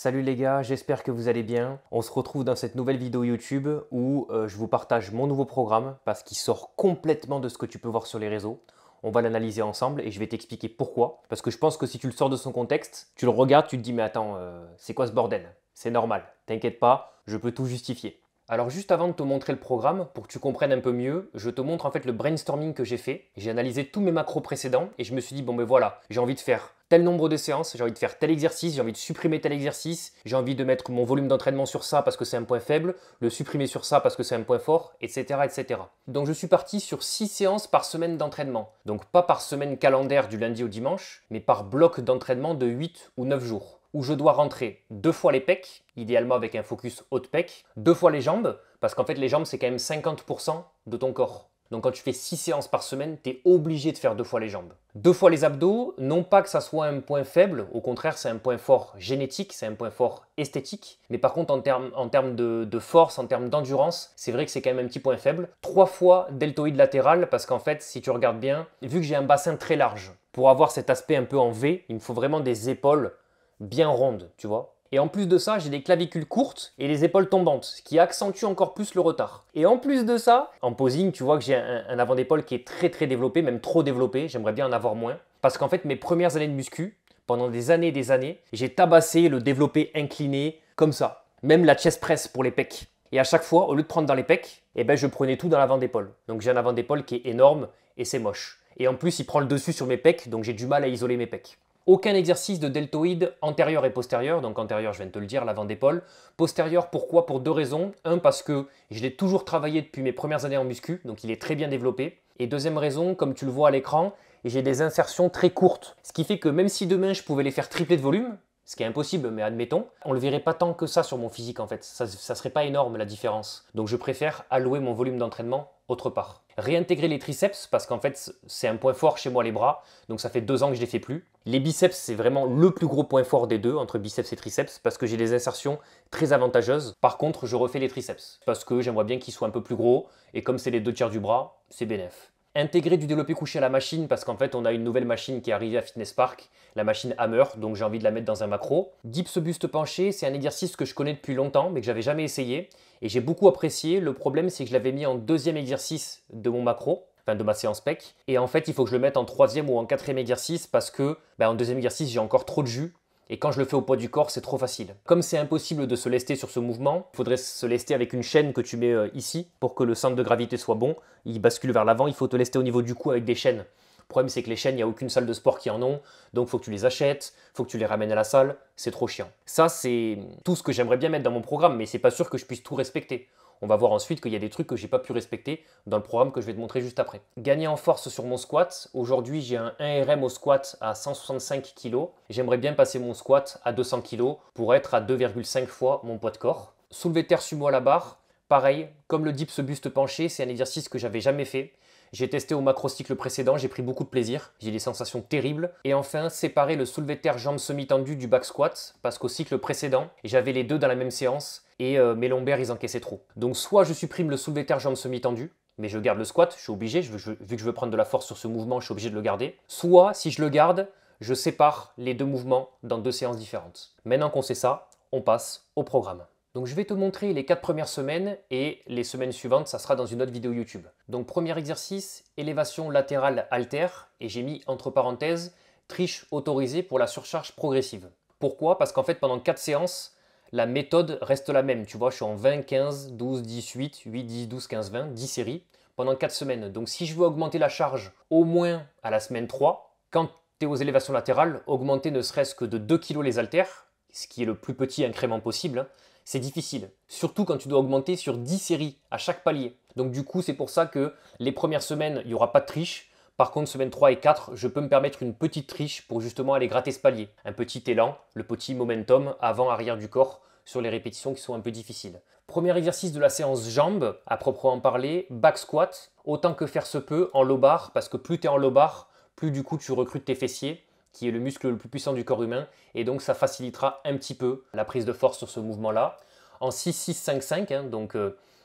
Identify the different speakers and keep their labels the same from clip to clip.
Speaker 1: Salut les gars, j'espère que vous allez bien. On se retrouve dans cette nouvelle vidéo YouTube où je vous partage mon nouveau programme parce qu'il sort complètement de ce que tu peux voir sur les réseaux. On va l'analyser ensemble et je vais t'expliquer pourquoi. Parce que je pense que si tu le sors de son contexte, tu le regardes, tu te dis mais attends, c'est quoi ce bordel? C'est normal, t'inquiète pas, je peux tout justifier. Alors juste avant de te montrer le programme, pour que tu comprennes un peu mieux, je te montre en fait le brainstorming que j'ai fait. J'ai analysé tous mes macros précédents et je me suis dit bon ben voilà, j'ai envie de faire tel nombre de séances, j'ai envie de faire tel exercice, j'ai envie de supprimer tel exercice, j'ai envie de mettre mon volume d'entraînement sur ça parce que c'est un point faible, le supprimer sur ça parce que c'est un point fort, etc. etc. Donc je suis parti sur 6 séances par semaine d'entraînement. Donc pas par semaine calendaire du lundi au dimanche, mais par bloc d'entraînement de 8 ou 9 jours où je dois rentrer 2 fois les pecs, idéalement avec un focus haut de pec, 2 fois les jambes, parce qu'en fait les jambes c'est quand même 50% de ton corps. Donc quand tu fais 6 séances par semaine, tu es obligé de faire 2 fois les jambes. 2 fois les abdos, non pas que ça soit un point faible, au contraire c'est un point fort génétique, c'est un point fort esthétique, mais par contre en termes de force, en termes d'endurance, c'est vrai que c'est quand même un petit point faible. 3 fois deltoïde latéral, parce qu'en fait si tu regardes bien, vu que j'ai un bassin très large, pour avoir cet aspect un peu en V, il me faut vraiment des épaules bien ronde, tu vois. Et en plus de ça, j'ai des clavicules courtes et les épaules tombantes, ce qui accentue encore plus le retard. Et en plus de ça, en posing, tu vois que j'ai un avant d'épaule qui est très développé, même trop développé, j'aimerais bien en avoir moins. Parce qu'en fait, mes premières années de muscu, pendant des années et des années, j'ai tabassé le développé incliné comme ça. Même la chest press pour les pecs. Et à chaque fois, au lieu de prendre dans les pecs, eh ben, je prenais tout dans l'avant d'épaule. Donc j'ai un avant d'épaule qui est énorme et c'est moche. Et en plus, il prend le dessus sur mes pecs, donc j'ai du mal à isoler mes pecs. Aucun exercice de deltoïde antérieur et postérieur, donc antérieur je viens de te le dire, l'avant d'épaule. Postérieur pourquoi? Pour deux raisons. Un, parce que je l'ai toujours travaillé depuis mes premières années en muscu, donc il est très bien développé. Et deuxième raison, comme tu le vois à l'écran, j'ai des insertions très courtes. Ce qui fait que même si demain je pouvais les faire tripler de volume, ce qui est impossible, mais admettons, on ne le verrait pas tant que ça sur mon physique en fait. Ça serait pas énorme la différence. Donc je préfère allouer mon volume d'entraînement autre part. Réintégrer les triceps, parce qu'en fait c'est un point fort chez moi les bras, donc ça fait 2 ans que je ne les fais plus. Les biceps c'est vraiment le plus gros point fort des deux, entre biceps et triceps, parce que j'ai des insertions très avantageuses. Par contre je refais les triceps, parce que j'aimerais bien qu'ils soient un peu plus gros, et comme c'est les 2 tiers du bras, c'est bénef. Intégrer du développé couché à la machine parce qu'en fait on a une nouvelle machine qui est arrivée à Fitness Park, la machine Hammer, donc j'ai envie de la mettre dans un macro. Dips buste penché, c'est un exercice que je connais depuis longtemps mais que j'avais jamais essayé et j'ai beaucoup apprécié. Le problème c'est que je l'avais mis en deuxième exercice de mon macro, enfin de ma séance pec, et en fait il faut que je le mette en troisième ou en quatrième exercice parce que en deuxième exercice j'ai encore trop de jus. Et quand je le fais au poids du corps, c'est trop facile. Comme c'est impossible de se lester sur ce mouvement, il faudrait se lester avec une chaîne que tu mets ici pour que le centre de gravité soit bon. Il bascule vers l'avant, il faut te lester au niveau du cou avec des chaînes. Le problème, c'est que les chaînes, il n'y a aucune salle de sport qui en ont. Donc, il faut que tu les achètes, il faut que tu les ramènes à la salle. C'est trop chiant. Ça, c'est tout ce que j'aimerais bien mettre dans mon programme, mais c'est pas sûr que je puisse tout respecter. On va voir ensuite qu'il y a des trucs que j'ai pas pu respecter dans le programme que je vais te montrer juste après. Gagner en force sur mon squat. Aujourd'hui, j'ai un 1RM au squat à 165 kg. J'aimerais bien passer mon squat à 200 kg pour être à 2,5 fois mon poids de corps. Soulevé de terre sumo à la barre. Pareil, comme le dips buste penché, c'est un exercice que j'avais jamais fait. J'ai testé au macrocycle précédent, j'ai pris beaucoup de plaisir, j'ai des sensations terribles. Et enfin, séparer le soulevé de terre jambes semi-tendues du back squat, parce qu'au cycle précédent, j'avais les deux dans la même séance et mes lombaires ils encaissaient trop. Donc soit je supprime le soulevé de terre jambes semi-tendues, mais je garde le squat, je suis obligé, vu que je veux prendre de la force sur ce mouvement, je suis obligé de le garder. Soit, si je le garde, je sépare les deux mouvements dans 2 séances différentes. Maintenant qu'on sait ça, on passe au programme. Donc je vais te montrer les 4 premières semaines et les semaines suivantes, ça sera dans une autre vidéo YouTube. Donc premier exercice, élévation latérale halter et j'ai mis entre parenthèses triche autorisée pour la surcharge progressive. Pourquoi? Parce qu'en fait pendant 4 séances, la méthode reste la même. Tu vois, je suis en 20, 15, 12, 10, 8, 8, 10, 12, 15, 20, 10 séries pendant 4 semaines. Donc si je veux augmenter la charge au moins à la semaine 3, quand tu es aux élévations latérales, augmenter ne serait-ce que de 2 kg les haltères, ce qui est le plus petit incrément possible, c'est difficile. Surtout quand tu dois augmenter sur 10 séries à chaque palier. Donc du coup, c'est pour ça que les premières semaines, il n'y aura pas de triche. Par contre, semaine 3 et 4, je peux me permettre une petite triche pour justement aller gratter ce palier. Un petit élan, le petit momentum avant-arrière du corps sur les répétitions qui sont un peu difficiles. Premier exercice de la séance jambes, à proprement parler, back squat, autant que faire se peut en low bar, parce que plus tu es en low bar, plus du coup tu recrutes tes fessiers, qui est le muscle le plus puissant du corps humain, et donc ça facilitera un petit peu la prise de force sur ce mouvement-là. En 6-6-5-5, donc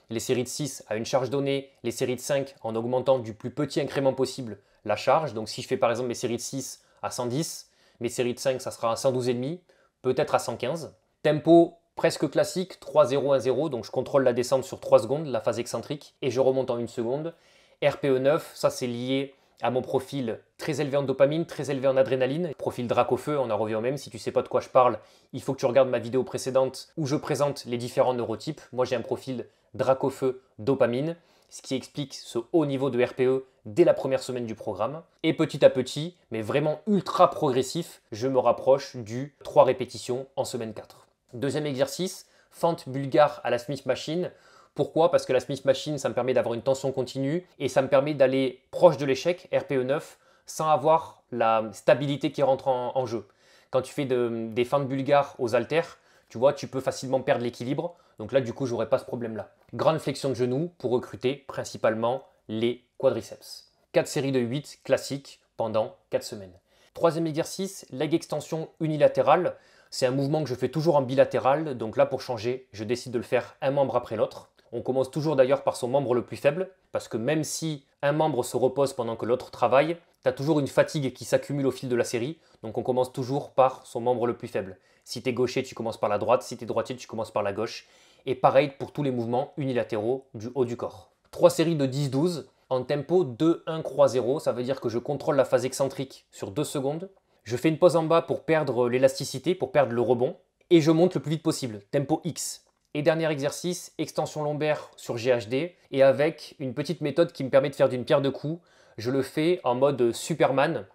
Speaker 1: les séries de 6 à une charge donnée, les séries de 5 en augmentant du plus petit incrément possible la charge. Donc si je fais par exemple mes séries de 6 à 110, mes séries de 5 ça sera à 112,5, peut-être à 115. Tempo presque classique, 3-0-1-0, donc je contrôle la descente sur 3 secondes, la phase excentrique, et je remonte en 1 seconde. RPE 9, ça c'est lié à mon profil très élevé en dopamine, très élevé en adrénaline. Profil Dracofeu, on en revient au même. Si tu ne sais pas de quoi je parle, il faut que tu regardes ma vidéo précédente où je présente les différents neurotypes. Moi, j'ai un profil Dracofeu dopamine, ce qui explique ce haut niveau de RPE dès la première semaine du programme. Et petit à petit, mais vraiment ultra progressif, je me rapproche du 3 répétitions en semaine 4. Deuxième exercice, fente bulgare à la Smith Machine. Pourquoi? Parce que la Smith Machine, ça me permet d'avoir une tension continue et ça me permet d'aller proche de l'échec, RPE 9, sans avoir la stabilité qui rentre en jeu. Quand tu fais des fentes bulgares aux haltères, tu vois, tu peux facilement perdre l'équilibre. Donc là, du coup, je n'aurai pas ce problème-là. Grande flexion de genou pour recruter principalement les quadriceps. 4 séries de 8 classiques pendant 4 semaines. Troisième exercice, leg extension unilatérale. C'est un mouvement que je fais toujours en bilatéral. Donc là, pour changer, je décide de le faire un membre après l'autre. On commence toujours d'ailleurs par son membre le plus faible, parce que même si un membre se repose pendant que l'autre travaille, tu as toujours une fatigue qui s'accumule au fil de la série, donc on commence toujours par son membre le plus faible. Si tu es gaucher, tu commences par la droite, si tu es droitier, tu commences par la gauche. Et pareil pour tous les mouvements unilatéraux du haut du corps. 3 séries de 10-12 en tempo 2-1-3-0, ça veut dire que je contrôle la phase excentrique sur 2 secondes. Je fais une pause en bas pour perdre l'élasticité, pour perdre le rebond, et je monte le plus vite possible, tempo X. Et dernier exercice, extension lombaire sur GHD et avec une petite méthode qui me permet de faire d'une pierre deux coups. Je le fais en mode Superman,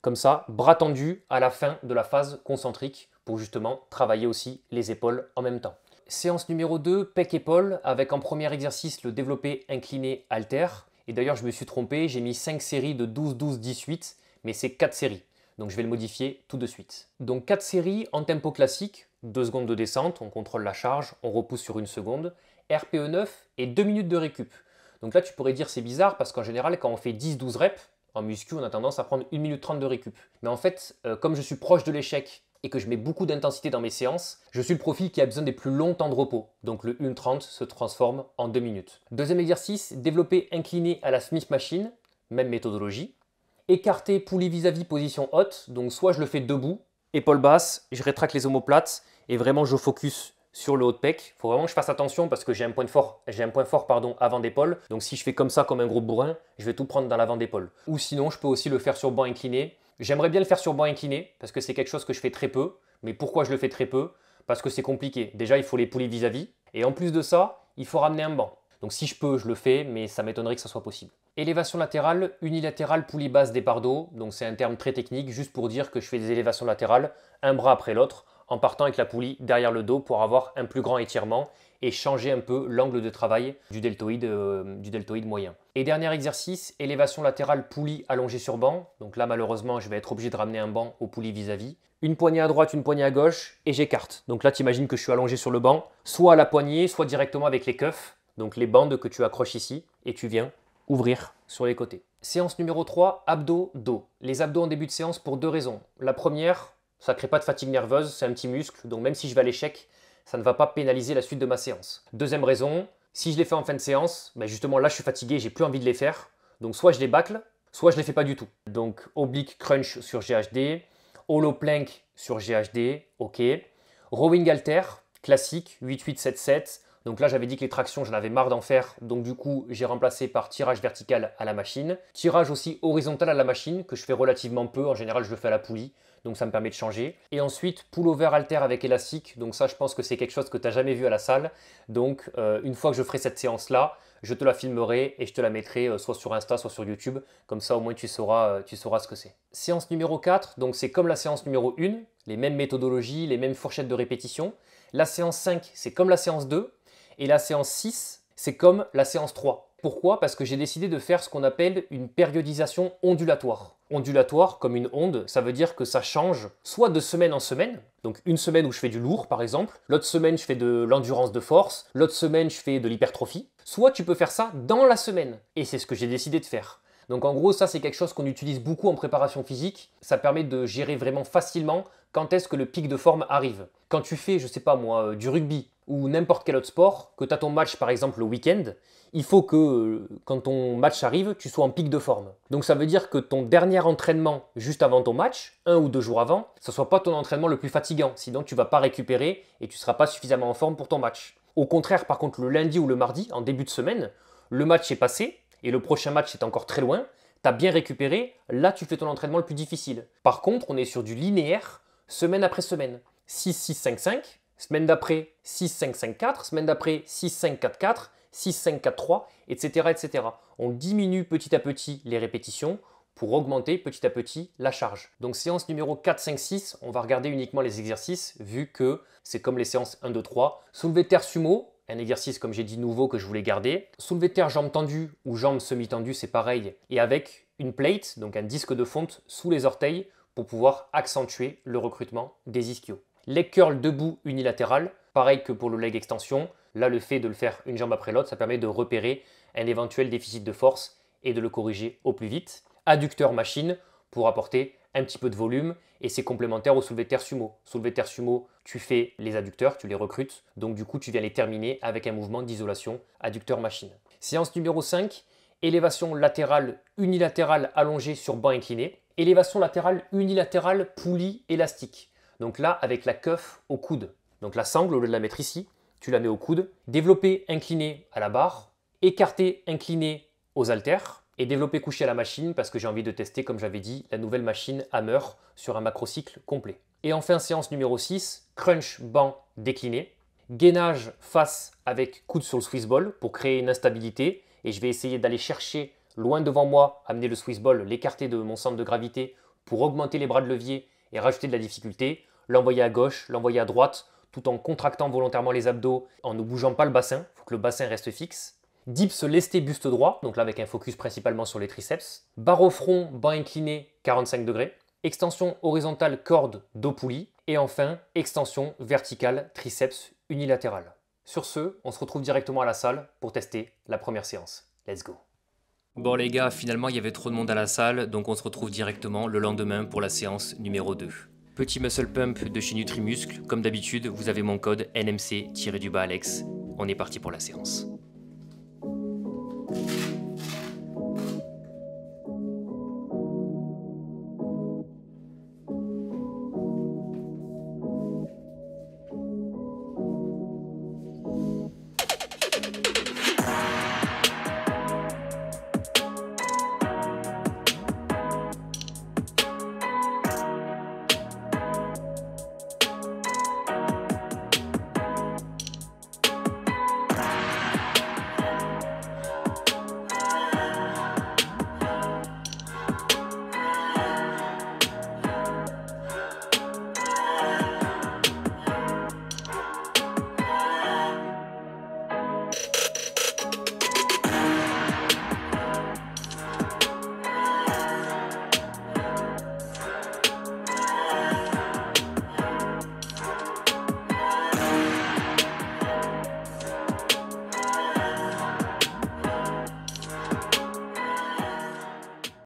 Speaker 1: comme ça, bras tendus à la fin de la phase concentrique pour justement travailler aussi les épaules en même temps. Séance numéro 2, pec-épaule, avec en premier exercice le développé incliné halter. Et d'ailleurs, je me suis trompé, j'ai mis 5 séries de 12-12-18, mais c'est 4 séries. Donc je vais le modifier tout de suite. Donc 4 séries en tempo classique, 2 secondes de descente, on contrôle la charge, on repousse sur 1 seconde, RPE 9 et 2 minutes de récup. Donc là tu pourrais dire c'est bizarre parce qu'en général quand on fait 10-12 reps, en muscu on a tendance à prendre 1 minute 30 de récup. Mais en fait, comme je suis proche de l'échec et que je mets beaucoup d'intensité dans mes séances, je suis le profil qui a besoin des plus longs temps de repos. Donc le 1-30 se transforme en 2 minutes. Deuxième exercice, développé incliné à la Smith Machine, même méthodologie. Écarté poulie vis-à-vis position haute, donc soit je le fais debout, épaule basse, je rétracte les omoplates et vraiment je focus sur le haut de pec. Il faut vraiment que je fasse attention parce que j'ai un point fort avant d'épaule. Donc si je fais comme ça comme un gros bourrin, je vais tout prendre dans l'avant d'épaule. Ou sinon je peux aussi le faire sur banc incliné. J'aimerais bien le faire sur banc incliné parce que c'est quelque chose que je fais très peu. Mais pourquoi je le fais très peu? Parce que c'est compliqué. Déjà il faut les poulies vis-à-vis et en plus de ça, il faut ramener un banc. Donc si je peux, je le fais, mais ça m'étonnerait que ça soit possible. Élévation latérale, unilatérale, poulie basse, départ d'eau. Donc c'est un terme très technique, juste pour dire que je fais des élévations latérales, un bras après l'autre, en partant avec la poulie derrière le dos pour avoir un plus grand étirement et changer un peu l'angle de travail du deltoïde moyen. Et dernier exercice, élévation latérale, poulie allongée sur banc. Donc là, malheureusement, je vais être obligé de ramener un banc aux poulies vis-à-vis. Une poignée à droite, une poignée à gauche, et j'écarte. Donc là, tu imagines que je suis allongé sur le banc, soit à la poignée, soit directement avec les cuffs. Donc les bandes que tu accroches ici et tu viens ouvrir sur les côtés. Séance numéro 3, abdos, dos. Les abdos en début de séance pour 2 raisons. La première, ça ne crée pas de fatigue nerveuse, c'est un petit muscle, donc même si je vais à l'échec, ça ne va pas pénaliser la suite de ma séance. Deuxième raison, si je les fais en fin de séance, ben justement là je suis fatigué, j'ai plus envie de les faire. Donc soit je les bâcle, soit je les fais pas du tout. Donc oblique crunch sur GHD, hollow plank sur GHD, ok. Rowing halter, classique, 8-8-7-7. Donc là, j'avais dit que les tractions, j'en avais marre d'en faire. Donc du coup, j'ai remplacé par tirage vertical à la machine. Tirage aussi horizontal à la machine, que je fais relativement peu. En général, je le fais à la poulie. Donc ça me permet de changer. Et ensuite, pull-over halter avec élastique. Donc ça, je pense que c'est quelque chose que tu n'as jamais vu à la salle. Donc une fois que je ferai cette séance-là, je te la filmerai et je te la mettrai soit sur Insta, soit sur YouTube. Comme ça, au moins, tu sauras ce que c'est. Séance numéro 4, donc c'est comme la séance numéro 1. Les mêmes méthodologies, les mêmes fourchettes de répétition. La séance 5, c'est comme la séance 2. Et la séance 6, c'est comme la séance 3. Pourquoi? Parce que j'ai décidé de faire ce qu'on appelle une périodisation ondulatoire. Ondulatoire, comme une onde, ça veut dire que ça change soit de semaine en semaine. Donc une semaine où je fais du lourd par exemple, l'autre semaine je fais de l'endurance de force, l'autre semaine je fais de l'hypertrophie. Soit tu peux faire ça dans la semaine. Et c'est ce que j'ai décidé de faire. Donc en gros, ça c'est quelque chose qu'on utilise beaucoup en préparation physique. Ça permet de gérer vraiment facilement quand est-ce que le pic de forme arrive. Quand tu fais, je sais pas moi, du rugby ou n'importe quel autre sport, que tu as ton match par exemple le week-end, il faut que quand ton match arrive, tu sois en pic de forme. Donc ça veut dire que ton dernier entraînement juste avant ton match, 1 ou 2 jours avant, ce ne soit pas ton entraînement le plus fatigant. Sinon tu ne vas pas récupérer et tu ne seras pas suffisamment en forme pour ton match. Au contraire, par contre, le lundi ou le mardi, en début de semaine, le match est passé et le prochain match est encore très loin, tu as bien récupéré, là tu fais ton entraînement le plus difficile. Par contre, on est sur du linéaire, semaine après semaine. 6-6-5-5, semaine d'après 6-5-5-4, semaine d'après 6-5-4-4, 6-5-4-3, etc., etc. On diminue petit à petit les répétitions pour augmenter petit à petit la charge. Donc séance numéro 4, 5, 6, on va regarder uniquement les exercices vu que c'est comme les séances 1, 2, 3. Soulevé de terre sumo, un exercice comme j'ai dit nouveau que je voulais garder. Soulevé de terre jambes tendues ou jambes semi-tendues, c'est pareil. Et avec une plate, donc un disque de fonte sous les orteils pour pouvoir accentuer le recrutement des ischios. Leg curl debout unilatéral, pareil que pour le leg extension. Là, le fait de le faire une jambe après l'autre, ça permet de repérer un éventuel déficit de force et de le corriger au plus vite. Adducteur machine pour apporter un petit peu de volume et c'est complémentaire au soulevé de terre sumo. Soulevé de terre sumo, tu fais les adducteurs, tu les recrutes, donc du coup tu viens les terminer avec un mouvement d'isolation adducteur machine. Séance numéro 5, élévation latérale unilatérale allongée sur banc incliné. Élévation latérale unilatérale poulie élastique. Donc là avec la cuff au coude. Donc la sangle au lieu de la mettre ici, tu la mets au coude. Développé incliné à la barre, écarté incliné aux haltères. Et développer couché à la machine parce que j'ai envie de tester, comme j'avais dit, la nouvelle machine Hammer sur un macrocycle complet. Et enfin, séance numéro 6, crunch banc décliné. Gainage face avec coude sur le Swiss ball pour créer une instabilité. Et je vais essayer d'aller chercher loin devant moi, amener le Swiss ball, l'écarter de mon centre de gravité pour augmenter les bras de levier et rajouter de la difficulté. L'envoyer à gauche, l'envoyer à droite, tout en contractant volontairement les abdos, en ne bougeant pas le bassin. Il faut que le bassin reste fixe. Dips lesté buste droit, donc là avec un focus principalement sur les triceps. Barre au front, banc incliné, 45 degrés. Extension horizontale corde dos poulie. Et enfin, extension verticale triceps unilatérale. Sur ce, on se retrouve directement à la salle pour tester la première séance. Let's go.
Speaker 2: Bon les gars, finalement il y avait trop de monde à la salle, donc on se retrouve directement le lendemain pour la séance numéro 2. Petit muscle pump de chez Nutrimuscle, comme d'habitude, vous avez mon code NMC-Alex. On est parti pour la séance.